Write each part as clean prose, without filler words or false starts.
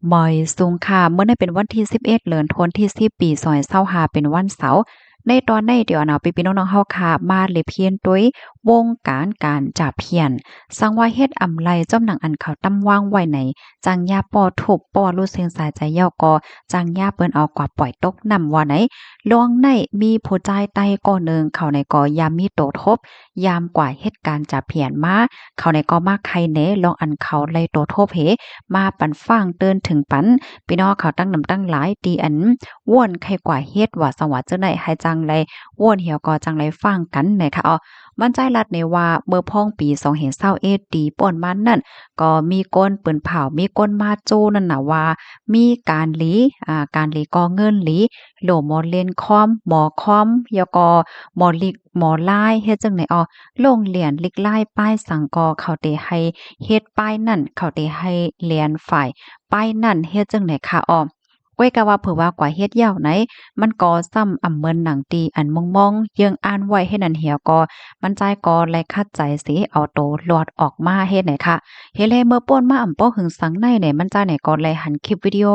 หมอยสูงค่ะเมื่อได้เป็นวันที่11เดือนธันวาคมที่10ปี2025เป็นวันเสาร์ในตอนในเดี๋ยวเนาะพี่ๆน้องๆเฮาค่ะมาเลยเพียนตุ้ยวงการจับเพียนสังว่าเฮ็ดอำไลจ้อมหนังอันเขาตั้ว่างไว้ในจังยาป้อทุบป้อรู้เสียงสายใจเย้าก็จังยาเปิ้นเอากว่าปล่อยตกนำว่าไหนลวงในมีผู้ใจใต้ก่อหนึ่งเขาในก็ยามมีโตทบยามกว่าเหตุการณ์จับเพียนมาเขาในก็มาใครเนลองอันเขาไล่โตทบเหมาปันฟังเตือนถึงปันพี่น้องเขาตั้งนำตั้งหลายตีอันว่วนใครกว่าเฮ็ดว่าสวัสดิ์เจ้าไหนให้จังไรว่วนเหี่ยวก็จังไรฟังกันนะคะอ๋อมั่นใจรัดในว่าเบอร์พ่องปี2021ดีป่นมานั่นก็มีก้นปืนเผามีก้นมาโจนั่นน่ะว่ามีการหลีการหลีก็เงินหลีโหลหมอเล่นคอมหมอคอมยก็หมอลิกหมอลายเฮ็ดจังไหนอ๋อโรงเรียนลิกลายป้ายสังกอเขาเตให้เฮ็ดป้ายนั่นเขาเตให้เรียนฝ่ายป้ายนั่นเฮ็ดจังไหนคะอ้อก้อยก็ว่าเผื่อว่ากว่าเฮ็ดยาวไหนมันก็ซ้ำอำเมินหนังตีอันมองๆยังอ่านไว้ให้นั่นเหี่ยวก็มันใจก็แลคัดใจสิเอาโตลอดออกมาเฮ็ดไหนคะเฮ็ดเลยเมื่อป่นมาอำป้อหึงสังในเนี่ยมันใจไหนก็เลยหันคลิปวิดีโอ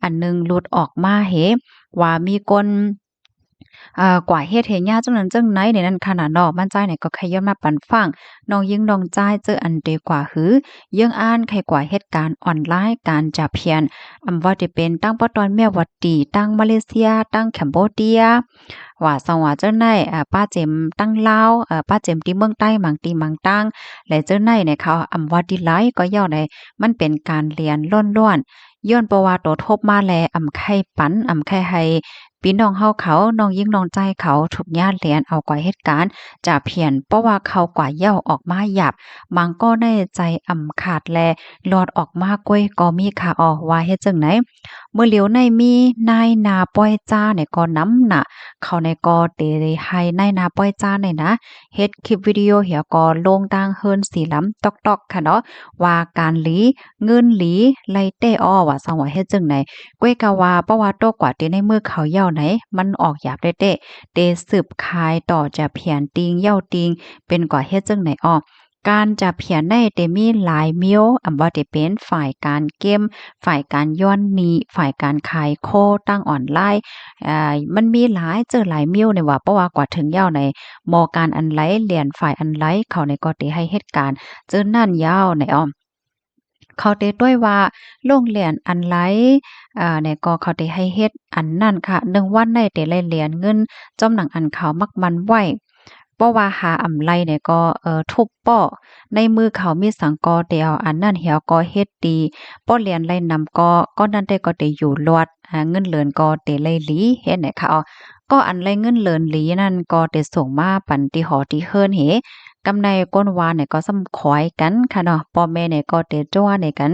อันหนึงหลุดออกมาเฮว่ามีคนกว่าเฮ็ดให้ยากจังนั้นจังไหนในนั้นขนาดเนาะมันใจเนี่ยก็ขย้อนมาปันฟังน้องยิงน้องจ้ายเจออันเดกว่าหือยังอ่านใครกว่าเหตุการณ์ออนไลน์การจับเพียนว่าจะเป็นตั้งปะตอนแม่วัดดีตั้งมาเลเซียตั้งแคมโบเดียว่าสว่าเจ้าในป้าเจมตั้งลาวป้าเจมที่เมืองใต้มังตีมังตั้งและเจ้าในเนี่ยเขาว่าดีหลายก็ย่อได้มันเป็นการเรียนล้วนๆย้อนประวัติโตทบมาแลไข่ปันไข่ให้พี่น้องเฮาเขาน้องยิ่งน้องใจเขาทุกญาติแลนเอากว่าเหตุการณ์จะเพียนเพราะว่าเขากว่าเหย้าออกมาหยับมังก็ได้ใจขาดแลหลอดออกมาก้วยก็มีค่ะออว่าเฮ็ดจังไหนเมื่อเหลียวในมีนายนาป้อยจ้าเนี่ยก็น้ำหนะเขาในก็เตให้นายนาป้อยจ้าเนี่ยนะเฮ็ดคลิปวิดีโอเหี่ยก็ลงดังเฮิรนสีล้ำตอกๆค่ะเนาะว่าการหลีเงินหลีไล่เต้อ้อว่าสังว่าเฮ็ดจังไหน ก้วยกะว่าเพราะว่าโตกว่าที่ในมือเขาเหย้าไหนมันออกหยาบได้เด้เตสืบคายต่อจะเพียนติงเหย้าติงเป็นกว่าเฮ็ดจังไหนอ้อการจะเพียนได้เตมีหลายมิ้วว่าจะเป็นฝ่ายการเกมฝ่ายการย้อนหนีฝ่ายการขายโคตั้งออนไลน์มันมีหลายเจอหลายมิ้วเนี่ยว่าเพราะว่ากว่าถึงเหย้าในมอการอันไลเรียนฝ่ายอันไลเขาในก็ติให้เหตุการณ์เจอนั่นยาวในอ้อเขาเตด้วยว่าโรงเรียนอันไลเนี่ยก็เขาได้ให้เฮ็ดอันนั้นค่ะ1วันได้แต่ละเหรียญเงินจอมหนังอันเขามักมันไว้เพราะว่าหาอำไลเนี่ยก็ทุบเป้อในมือเขามีสังกอเดียวอันนั้นเหี่ยวก็เฮ็ดดีป้อเหรียญไลนำก็นั้นได้ก็ได้อยู่รอดเงินเหลินก็ได้ไลหลีเฮ็ดไหนคะอ๋อก็อันไรเงินเหลินหลีนั่นก็ได้ส่งมาปันที่หอที่เฮิรนเหกำในก้นวานเนี่ยก็ซ้ำขอยกันค่ะเนาะพ่อแม่เนี่ยก็เตจ้วในกัน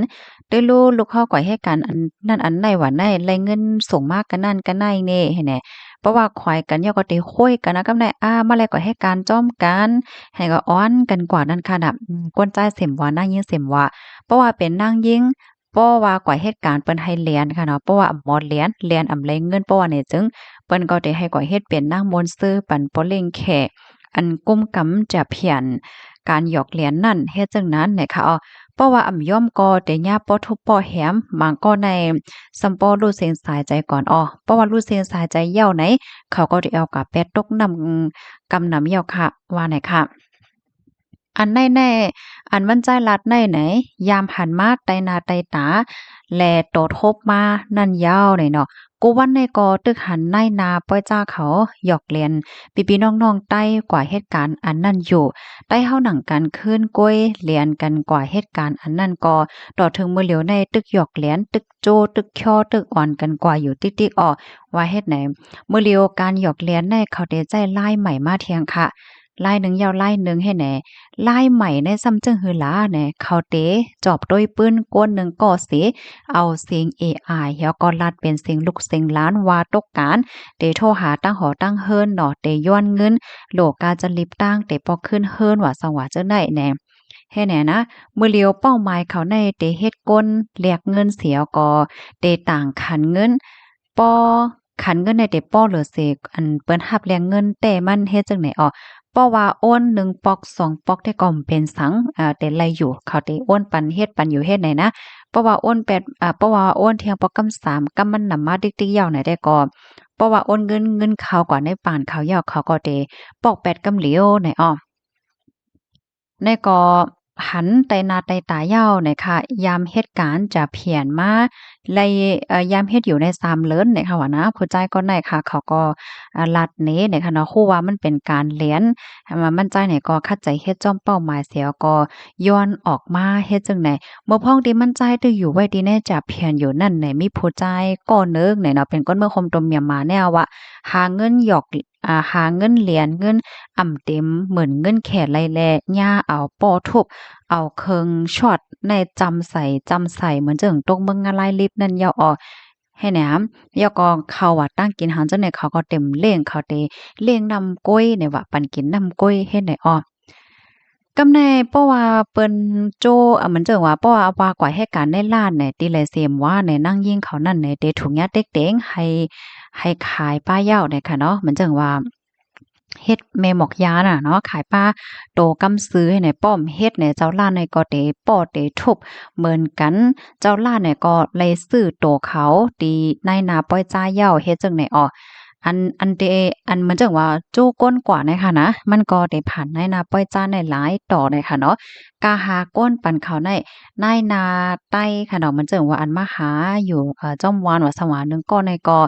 ได้รู้ลูกเขาก่อยให้กันอันนั่นอันไหนว่าไหนไรเงินส่งมากกันนั่นกันไหนเน่เห็นไหมเพราะว่าขอยกันย่อก็เตคุยกันนะกำในมาแล้วก็ให้การจ้อมกันให้ก็อ้อนกันกว่านั้นค่ะน่ะกวนใจเส็มว่านั่งยิงเส็มว่าเพราะว่าเป็นนั่งยิงเพราะว่ากว่าเหตุการณ์เปิ้นให้เรียนค่ะเนาะเพราะว่าหมอเรียนอำไรเงินเพราะว่าเนี่ยจึงเปิ้นก็ได้ให้ก่อยเฮ็ดเป็นนางมนต์ซื่อปันโปเล่งแขอันกุมกำจะเพียนการหยอกเหรียญนั่นเฮ็ดจังนั้นเนี่ยค่ะอ๋อเพราะว่าย่อมก็แต่ย่าป้อทุบป้อแหมบางก็ในซัมป้อรู้เส้นสายใจก่อนอ้อเพราะว่ารู้เส้นสายใจเหย้าไหนเขาก็ได้เอากับแปดตกนำกำนำเหย้าค่ะว่าไหนค่ะอันแน่ๆอันมันใจรัดในไหนยามหันมาไตนาไตตาแลโตทบมานั่นยาวหน่อยเนาะกูวันในก็ตึกหันในนาป้อยจ้าเขาหยอกเลียนพี่ๆน้องๆใต้กว่าเหตุการณ์อันนั้นอยู่ใต้เฮาหนังกันคืนก้วยเลียนกันกว่าเหตุการณ์อันนั้นก็ต่อถึงมื้อเหลียวในตึกหยอกเหลียนตึกโจตึกช่อตึกอ่อนกันกว่าอยู่ติ๊กๆอ้อว่าเฮ็ดไหนมื้อเหลียวการหยอกเลียนในเขาได้ใจลายใหม่มาเที่ยงค่ะลายหนึ่งยาวลายหนึ่งให้แหน ลายใหม่ในซ้ำจึงหือหลาแหน่เขาเตจอบด้วยปืนกวนหนึ่งก่อเสเอาเสียง AI แล้วก็ลัดเป็นเสียงลูกเสียงล้านว่าตกการเตโทรหาตั้งหอตั้งเฮิรนเนาะเตย้อนเงินโลกาจะลิบตั้งเตปอขึ้นเฮิรนว่าสว่าจะได้แหน่แค่แหน่นะมือเลียวเป้าหมายเขาในเตเฮ็ดก้นเรียกเงินเสียก็เตต่างขันเงินปอขันเงินในเตป้อเหลือเสกอันเปิ้นหับแรงเงินแต่มันเฮ็ดจังไหนออ เพราะว่าโอน1ปอก2ปอกแต่ก็เป็นสังแต่ไรอยู่เขาได้โอนปันเฮ็ดปันอยู่เฮ็ดไหนนะเพราะว่าโอนเพราะว่าโอนเที่ยงปอกกำ3กำมันนำมาติ๊กๆยาวไหนได้ก็เพราะว่าโอนเงินเขากว่าในป่านเขายาวเขาก็ได้ปอก8กำเหลียวไหนอ้อในก็หันไตนาไตตาเหย้าไหนค่ะยามเหตุการณ์จะเพียนมาไลยามเฮ็ดอยู่ใน3เลินเนี่ยค่ะว่านะผู้ใจก็ได้ค่ะเขาก็ลัดเน้เนี่ยค่ะเนาะคู่ว่ามันเป็นการเรียนมั่นใจเนี่ยก็คัดใจเฮ็ดจ้อมเป้าหมายเสียก็ย้อนออกมาเฮ็ดจังไหนบ่พ้องที่มั่นใจตื้ออยู่ไว้ดีแน่จะเพียนอยู่นั่นไหนมีผู้ใจก็เนึกไหนเนาะเป็นก้นเมื่อคมตมเมียมาแนวว่าหาเงินหยอกหาเงินเหรียญเงินอ่ำเต็มเหมือนเงินแขไลแลย่าเอาป้อทุบเอาเคิงช็อตในจำใส่เหมือนจังตกเบิ่งอะไรลิบนั่นยาวออกให้แหนมยอก็เขาว่าตั้งกินหันจังได๋เขาก็เต็มเล่งเขาเตเล่งนำก้อยเนี่ยว่าปันกินนำก้อยเฮ็ดได้อ้อกำในเพราะว่าเปิ้นโจ้เหมือนจังว่าเพราะว่ากว่าเหตุการณ์ในร้านเนี่ยติแลเสียมว่าในนั่งยิงเขานั่นในเตถุงยาเต็กเต็งให้ขายป้าเหย้าเนี่ยค่ะเนาะเหมือนจังว่าเฮ็ดแม่หมอกยาน่ะเนาะขายป้าโตกำซื้อให้ในป้อมเฮ็ดในเจ้าล้านในก็เตป้อเตทุบเหมือนกันเจ้าล้านเนี่ยก็เลยซื้อโตเขาตีในนาป้อยจ้าเหย้าเฮ็ดจังไหนอ้ออันเดอันเหมือนจังว่าจู้ก้นกว่านะคะนะมันก็ได้ผ่านในนาป้อยจ้าในหลายต่อเลยค่ะเนาะกาหาก้นปันเขาในนาใต้ค่ะเนาะมันจังว่าอันมาหาอยู่จ้อมวานว่าสวาหนึงก็ในก็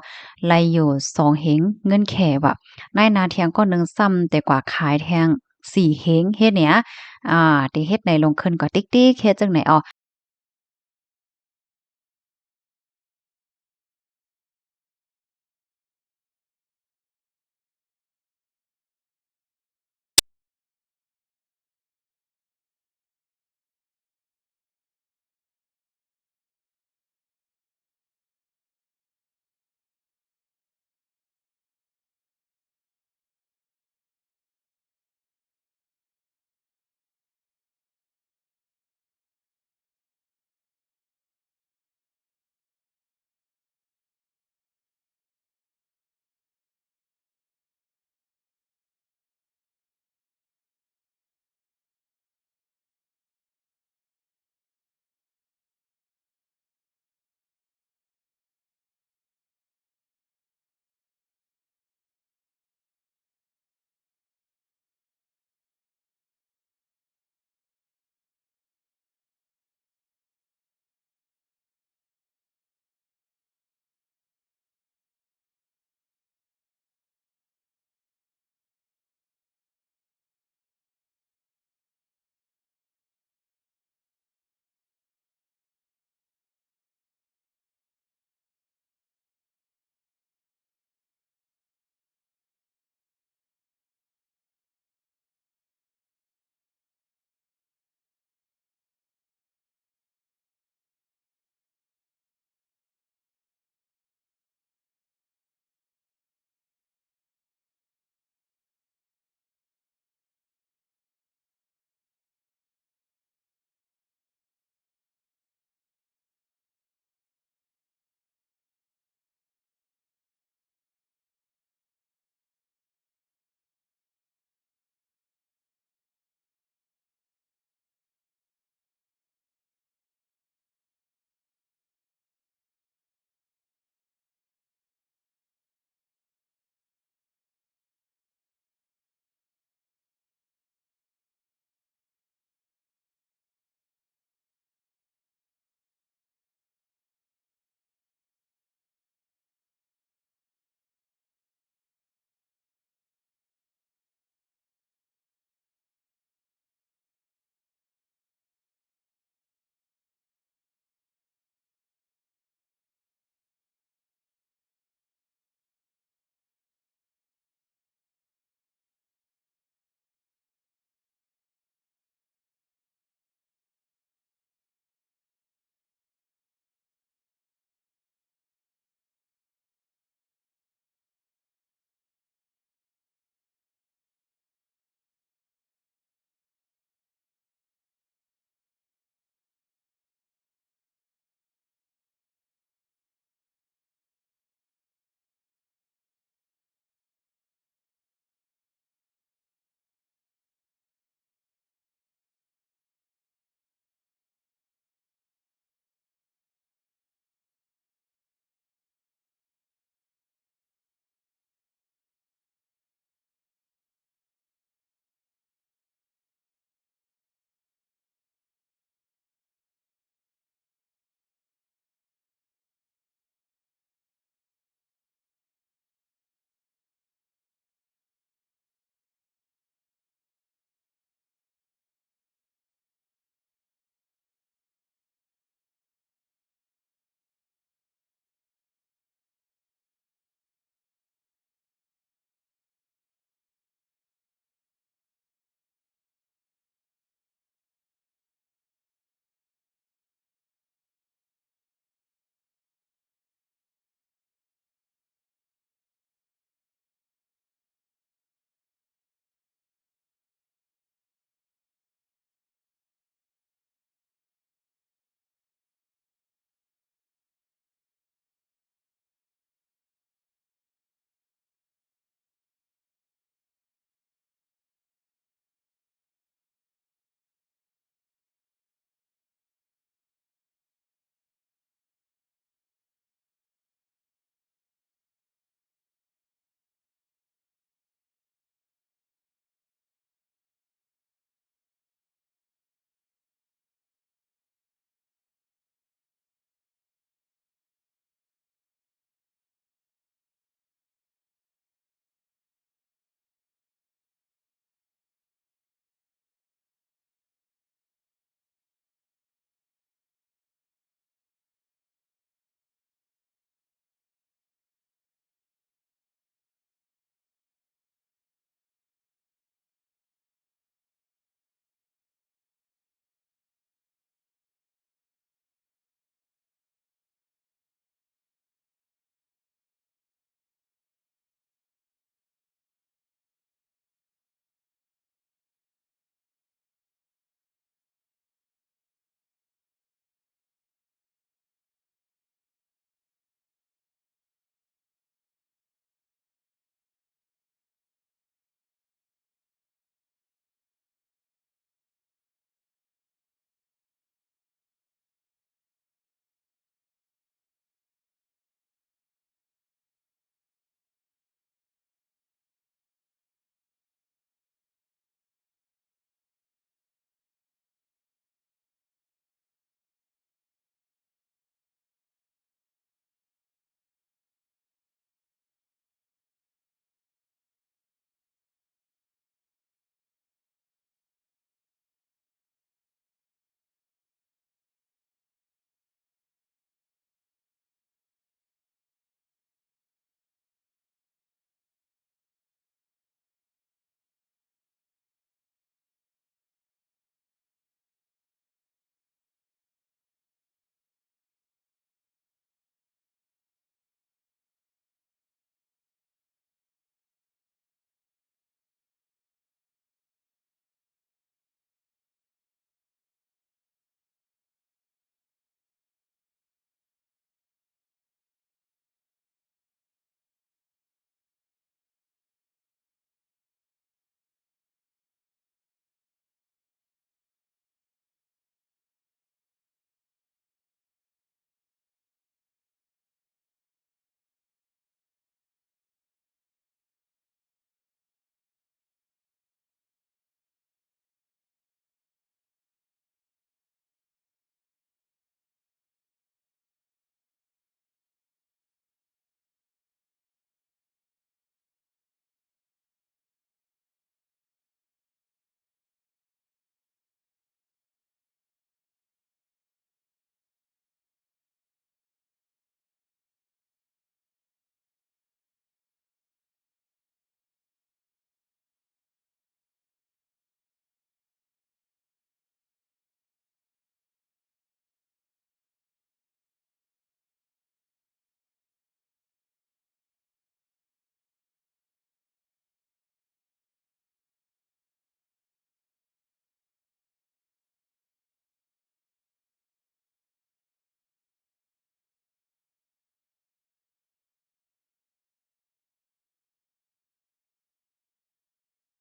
ไลอยู่2เฮงเงินแขว่ะในนาเทียงก็หนึงซ้ำแต่กว่าขายแทง4เฮงเฮ็ดเนี่ยที่เฮ็ดในลงขึ้นก็ติ๊กๆเฮ็ดจังไหนอ้อ